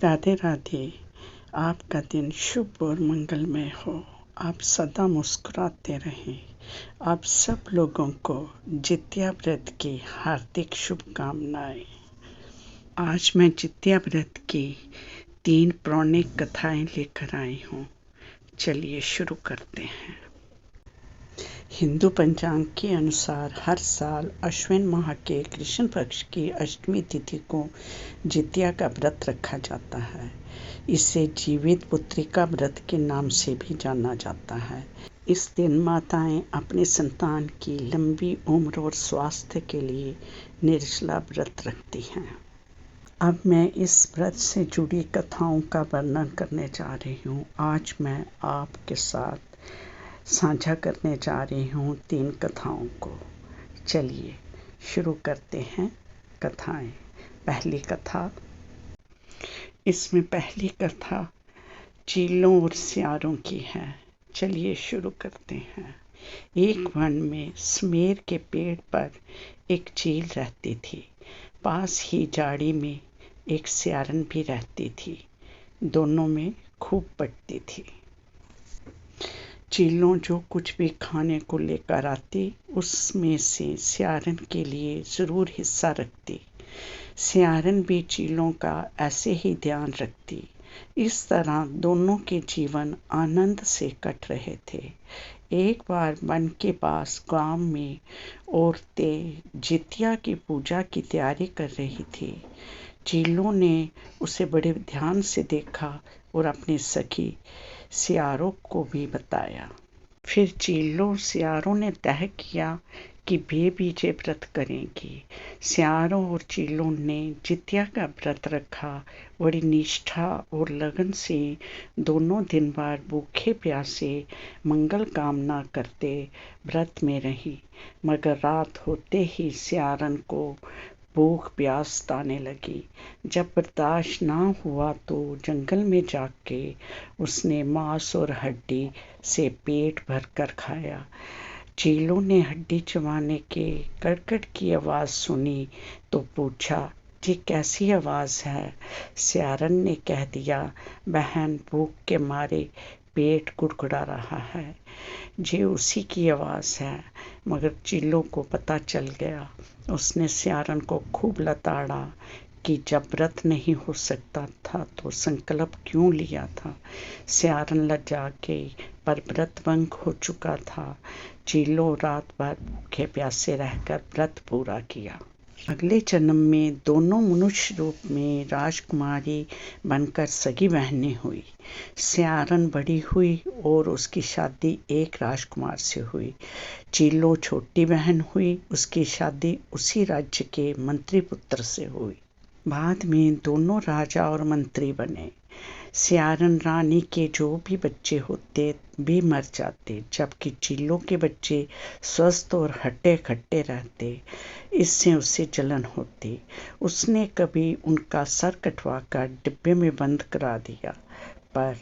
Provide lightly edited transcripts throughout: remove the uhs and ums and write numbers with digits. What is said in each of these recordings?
राधे राधे। आपका दिन शुभ और मंगलमय हो। आप सदा मुस्कुराते रहें। आप सब लोगों को जित्या व्रत की हार्दिक शुभकामनाएं। आज मैं जित्या व्रत की 3 पौराणिक कथाएं लेकर आई हूँ। चलिए शुरू करते हैं। हिंदू पंचांग के अनुसार हर साल अश्विन माह के कृष्ण पक्ष की अष्टमी तिथि को जितिया का व्रत रखा जाता है। इसे जीवित पुत्रिका व्रत के नाम से भी जाना जाता है। इस दिन माताएं अपने संतान की लंबी उम्र और स्वास्थ्य के लिए निर्जला व्रत रखती हैं। अब मैं इस व्रत से जुड़ी कथाओं का वर्णन करने जा रही हूँ। आज मैं आपके साथ साझा करने जा रही हूँ 3 कथाओं को। चलिए शुरू करते हैं कथाएं। पहली कथा। इसमें पहली कथा चीलों और सियारों की है। चलिए शुरू करते हैं। एक वन में स्मेर के पेड़ पर एक चील रहती थी। पास ही झाड़ी में एक सियारन भी रहती थी। दोनों में खूब पटती थी। चीलों जो कुछ भी खाने को लेकर आती, उसमें से सियारन के लिए ज़रूर हिस्सा रखती। सियारन भी चीलों का ऐसे ही ध्यान रखती। इस तरह दोनों के जीवन आनंद से कट रहे थे। एक बार वन के पास गांव में औरतें जितिया की पूजा की तैयारी कर रही थी। चीलों ने उसे बड़े ध्यान से देखा और अपनी सखी सियारों को भी बताया। फिर चीलों सियारों ने तय किया कि वे भी ये व्रत करेंगी। सियारों और चीलों ने जितिया का व्रत रखा। बड़ी निष्ठा और लगन से दोनों दिन भर भूखे प्यासे मंगल कामना करते व्रत में रही। मगर रात होते ही सियारन को भूख प्यास ताने लगी। जब बर्दाश्त ना हुआ तो जंगल में जाके उसने मांस और हड्डी से पेट भरकर खाया। चीलों ने हड्डी चबाने के कड़कड़ की आवाज़ सुनी तो पूछा, ये कैसी आवाज़ है? सियारन ने कह दिया, बहन भूख के मारे पेट गुड़गुड़ा रहा है। ये उसी की आवाज़ है। मगर चीलों को पता चल गया। उसने सियारन को खूब लताड़ा कि जब व्रत नहीं हो सकता था तो संकल्प क्यों लिया था। सियारन लज्जा गई, पर व्रत भंग हो चुका था। चीलों रात भर भूखे प्यासे रहकर व्रत पूरा किया। अगले जन्म में दोनों मनुष्य रूप में राजकुमारी बनकर सगी बहनें हुई। सियारन बड़ी हुई और उसकी शादी एक राजकुमार से हुई। चीलों छोटी बहन हुई, उसकी शादी उसी राज्य के मंत्री पुत्र से हुई। बाद में दोनों राजा और मंत्री बने। सियारन रानी के जो भी बच्चे होते भी मर जाते, जबकि चीलों के बच्चे स्वस्थ और हट्टे खट्टे रहते। इससे उसे जलन होती। उसने कभी उनका सर कटवाकर डिब्बे में बंद करा दिया, पर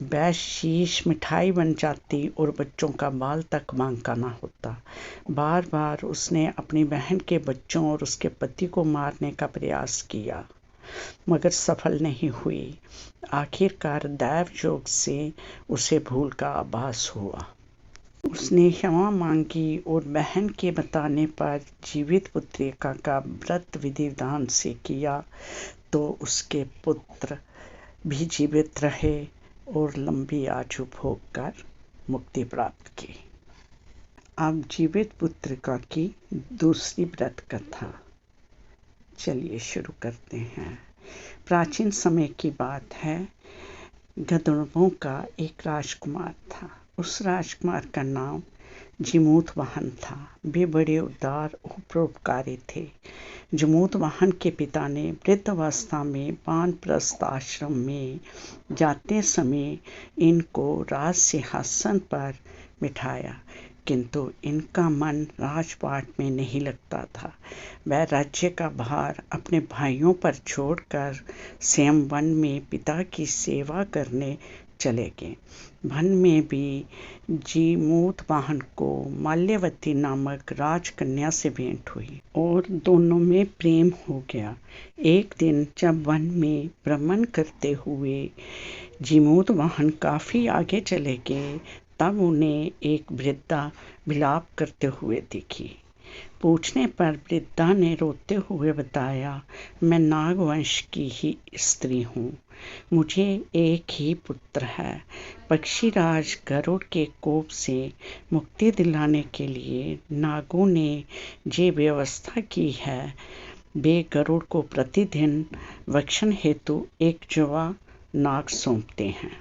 वह शीश मिठाई बन जाती और बच्चों का बाल तक बांका ना होता। बार बार उसने अपनी बहन के बच्चों और उसके पति को मारने का प्रयास किया, मगर सफल नहीं हुई। आखिरकार दैव योग से उसे भूल का आभास हुआ। उसने क्षमा मांगी और बहन के बताने पर जीवित पुत्रिका का व्रत विधि विधान से किया तो उसके पुत्र भी जीवित रहे और लंबी आयु भोग कर मुक्ति प्राप्त की। अब जीवित पुत्रिका की दूसरी व्रत कथा। चलिए शुरू करते हैं। प्राचीन समय की बात है। गंधर्वों का एक राजकुमार था। उस राजकुमार का नाम जमूतवाहन था। वे बड़े उदार और परोपकारी थे। जमूतवाहन के पिता ने वृद्धावस्था में वानप्रस्थ आश्रम में जाते समय इनको राज सिंहासन पर बिठाया, किंतु इनका मन राजपाट में नहीं लगता था। वह राज्य का भार अपने भाइयों पर छोड़कर स्वयं वन में पिता की सेवा करने चले गए। वन में भी जीमूत वाहन को माल्यवती नामक राजकन्या से भेंट हुई और दोनों में प्रेम हो गया। एक दिन जब वन में भ्रमण करते हुए जीमूत वाहन काफी आगे चले गए, तब उन्हें एक वृद्धा विलाप करते हुए दिखी। पूछने पर वृद्धा ने रोते हुए बताया, मैं नागवंश की ही स्त्री हूँ। मुझे एक ही पुत्र है। पक्षीराज गरुड़ के कोप से मुक्ति दिलाने के लिए नागों ने ये व्यवस्था की है, वे गरुड़ को प्रतिदिन भक्षण हेतु एक जुआ नाग सौंपते हैं।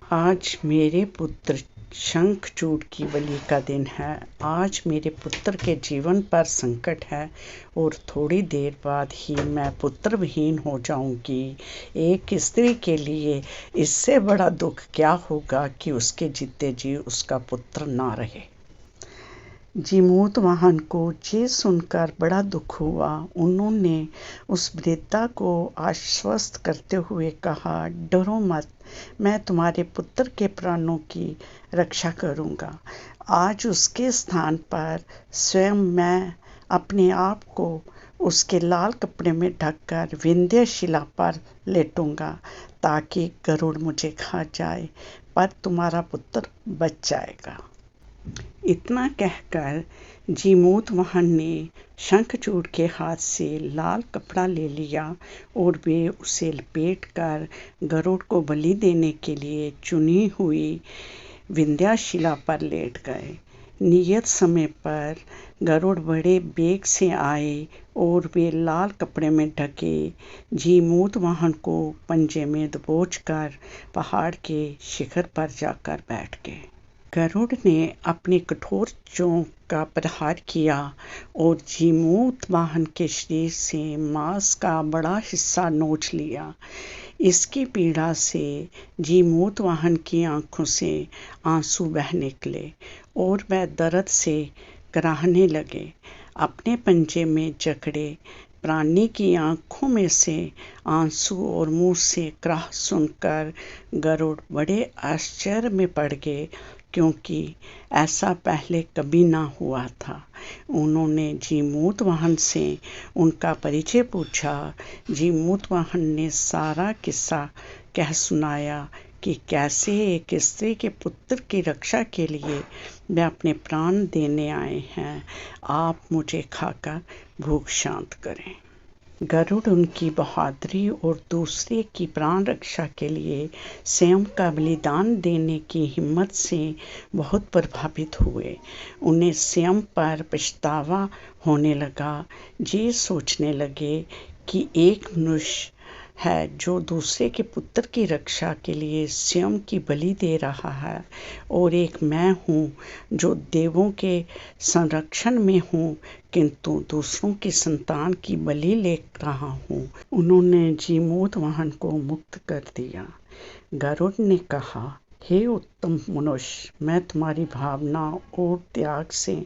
आज मेरे पुत्र शंखचूड़ की बलि का दिन है। आज मेरे पुत्र के जीवन पर संकट है और थोड़ी देर बाद ही मैं पुत्र विहीन हो जाऊंगी। एक स्त्री के लिए इससे बड़ा दुख क्या होगा कि उसके जीते जी उसका पुत्र ना रहे। जीमूत वाहन को ये सुनकर बड़ा दुख हुआ। उन्होंने उस वृद्धा को आश्वस्त करते हुए कहा, डरो मत, मैं तुम्हारे पुत्र के प्राणों की रक्षा करूंगा। आज उसके स्थान पर स्वयं मैं अपने आप को उसके लाल कपड़े में ढककर विंध्य शिला पर लेटूंगा ताकि गरुड़ मुझे खा जाए, पर तुम्हारा पुत्र बच जाएगा। इतना कहकर जीमूत वाहन ने शंखचूड़ के हाथ से लाल कपड़ा ले लिया और वे उसे लपेटकर गरुड़ को बलि देने के लिए चुनी हुई विंध्याशिला पर लेट गए। नियत समय पर गरुड़ बड़े बेग से आए और वे लाल कपड़े में ढके जीमूत वाहन को पंजे में दबोचकर पहाड़ के शिखर पर जाकर बैठ गए। गरुड़ ने अपनी कठोर चोंच का प्रहार किया और जीमूत वाहन के शरीर से मांस का बड़ा हिस्सा नोच लिया। इसकी पीड़ा से जीमूत वाहन की आंखों से आंसू बह निकले और वह दर्द से कराहने लगे। अपने पंजे में जकड़े प्राणी की आंखों में से आंसू और मुंह से कराह सुनकर गरुड़ बड़े आश्चर्य में पड़ गए, क्योंकि ऐसा पहले कभी ना हुआ था। उन्होंने जीमूत वाहन से उनका परिचय पूछा। जीमूत वाहन ने सारा किस्सा कह सुनाया कि कैसे एक स्त्री के पुत्र की रक्षा के लिए वे अपने प्राण देने आए हैं। आप मुझे खाकर भूख शांत करें। गरुड़ उनकी बहादुरी और दूसरे की प्राण रक्षा के लिए स्वयं का बलिदान देने की हिम्मत से बहुत प्रभावित हुए। उन्हें स्वयं पर पछतावा होने लगा। ये सोचने लगे कि एक मनुष्य है जो दूसरे के पुत्र की रक्षा के लिए स्वयं की बलि दे रहा है, और एक मैं हूँ जो देवों के संरक्षण में हूँ किंतु दूसरों की संतान की बलि ले रहा हूँ। उन्होंने जीमूत वाहन को मुक्त कर दिया। गरुड़ ने कहा, हे उत्तम मनुष्य, मैं तुम्हारी भावना और त्याग से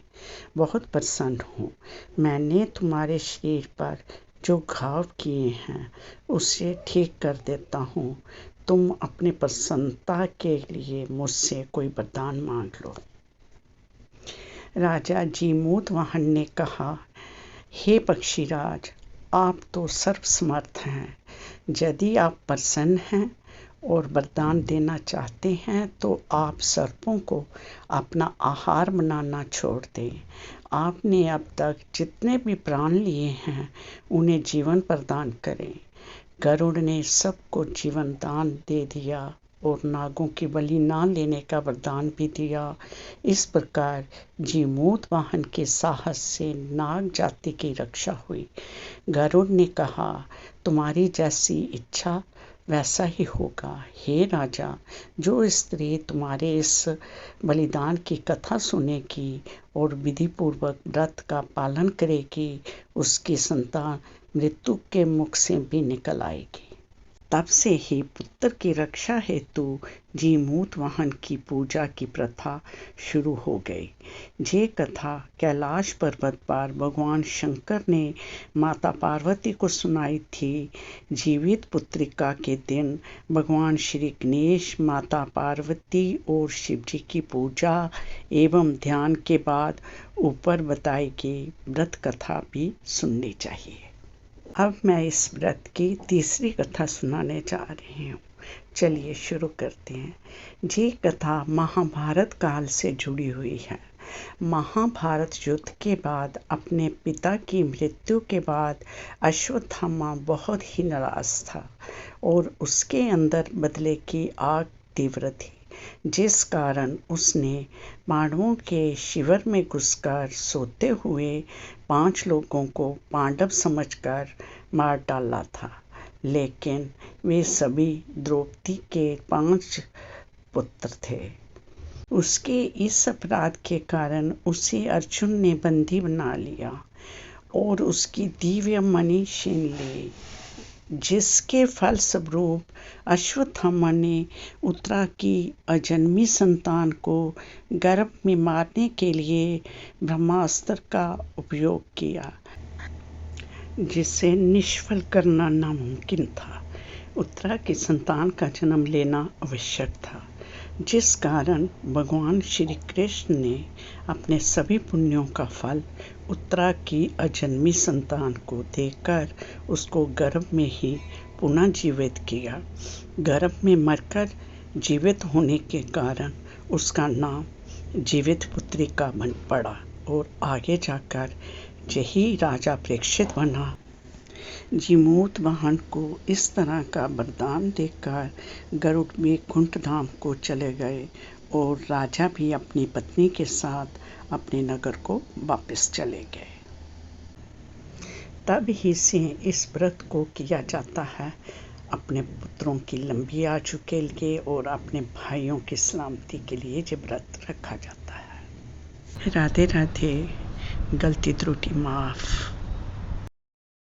बहुत प्रसन्न हूँ। मैंने तुम्हारे शरीर पर जो घाव किए हैं उसे ठीक कर देता हूँ। तुम अपनी प्रसन्नता के लिए मुझसे कोई वरदान मांग लो। राजा जीमूत वाहन ने कहा, हे पक्षीराज, आप तो सर्वसमर्थ हैं। यदि आप प्रसन्न हैं और वरदान देना चाहते हैं तो आप सर्पों को अपना आहार बनाना छोड़ दें। आपने अब तक जितने भी प्राण लिए हैं उन्हें जीवन प्रदान करें। गरुड़ ने सबको जीवन दान दे दिया और नागों की बलि ना लेने का वरदान भी दिया। इस प्रकार जीमूत वाहन के साहस से नाग जाति की रक्षा हुई। गरुड़ ने कहा, तुम्हारी जैसी इच्छा वैसा ही होगा। हे राजा, जो स्त्री तुम्हारे इस बलिदान की कथा सुनेगी और विधि पूर्वक व्रत का पालन करेगी, उसकी संतान मृत्यु के मुख से भी निकल आएगी। तब से ही पुत्र की रक्षा हेतु जीमूत वाहन की पूजा की प्रथा शुरू हो गई। ये कथा कैलाश पर्वत पर भगवान शंकर ने माता पार्वती को सुनाई थी। जीवित पुत्रिका के दिन भगवान श्री गणेश, माता पार्वती और शिव जी की पूजा एवं ध्यान के बाद ऊपर बताई गई व्रत कथा भी सुननी चाहिए। अब मैं इस व्रत की तीसरी कथा सुनाने जा रही हूँ। चलिए शुरू करते हैं। ये कथा महाभारत काल से जुड़ी हुई है। महाभारत युद्ध के बाद अपने पिता की मृत्यु के बाद अश्वत्थामा बहुत ही नाराज था और उसके अंदर बदले की आग तीव्र थी, जिस कारण उसने पांडवों के शिविर में घुसकर सोते हुए 5 लोगों को पांडव समझकर मार डाला था। लेकिन वे सभी द्रौपदी के 5 पुत्र थे। उसके इस अपराध के कारण उसे अर्जुन ने बंदी बना लिया और उसकी दिव्य मणि छीन ली, जिसके फलस्वरूप अश्वत्थामा ने उत्तरा की अजन्मी संतान को गर्भ में मारने के लिए ब्रह्मास्त्र का उपयोग किया, जिसे निष्फल करना नामुमकिन था। उत्तरा की संतान का जन्म लेना आवश्यक था, जिस कारण भगवान श्री कृष्ण ने अपने सभी पुण्यों का फल उत्तरा की अजन्मी संतान को देकर उसको गर्भ में ही पुनः जीवित किया। गर्भ में मरकर जीवित होने के कारण उसका नाम जीवित पुत्रिका बन पड़ा और आगे जाकर यही राजा परीक्षित बना। जीमूत वाहन को इस तरह का वरदान देकर गरुड़ वैकुंठ धाम को चले गए और राजा भी अपनी पत्नी के साथ अपने नगर को वापस चले गए। तब ही से इस व्रत को किया जाता है अपने पुत्रों की लंबी आयु के लिए और अपने भाइयों की सलामती के लिए ये व्रत रखा जाता है। राधे राधे। गलती त्रुटि माफ।